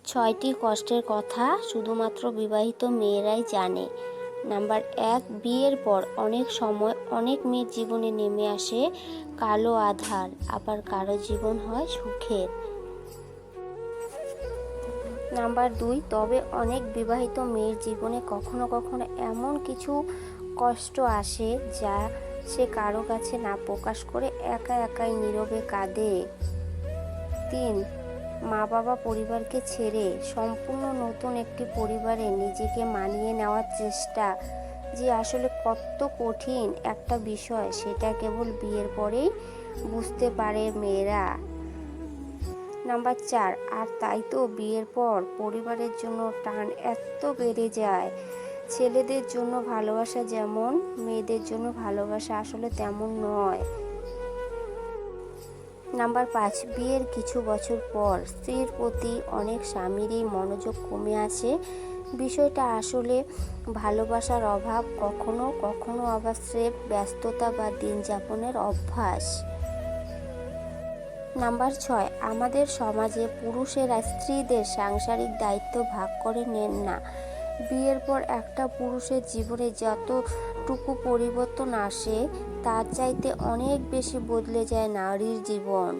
ছয়টি কষ্টের কথা শুধুমাত্র বিবাহিত মেয়েরাই জানে। নাম্বার 1, বিয়ের পর অনেক সময় অনেক মেয়ের জীবনে নেমে আসে কালো আঁধার, আবার কারো জীবন হয় সুখের। নাম্বার 2, তবে অনেক বিবাহিত মেয়ের জীবনে কখনো কখনো এমন কিছু কষ্ট আসে যা সে কারো কাছে না প্রকাশ করে একা একাই নীরবে কাঁদে। 3, মা বাবা পরিবারকে ছেড়ে সম্পূর্ণ নতুন একটি পরিবারে নিজেকে মানিয়ে নেওয়ার চেষ্টা যে আসলে কত কঠিন একটা বিষয় সেটা কেবল বিয়ের পরেই বুঝতে পারে মেয়েরা। নাম্বার 4, আর তাই তো বিয়ের পর পরিবারের জন্য টান এত বেড়ে যায়। ছেলেদের জন্য ভালোবাসা যেমন, মেয়েদের জন্য ভালোবাসা আসলে তেমন নয়। নাম্বার 5, বিয়ের কিছু বছর পর স্ত্রীর প্রতি অনেক স্বামীরই মনোযোগ কমে আসে। বিষয়টা আসলে ভালোবাসার অভাব, কখনো কখনো আবার স্রেফ ব্যস্ততা বা দিন যাপনের অভ্যাস। নাম্বার 6, আমাদের সমাজে পুরুষেরা স্ত্রীদের সাংসারিক দায়িত্ব ভাগ করে নেন না। বিয়ের পর একটা পুরুষের জীবনে যতটুকু পরিবর্তন আসে তার চাইতে অনেক বেশি বদলে যায় নারীর জীবন।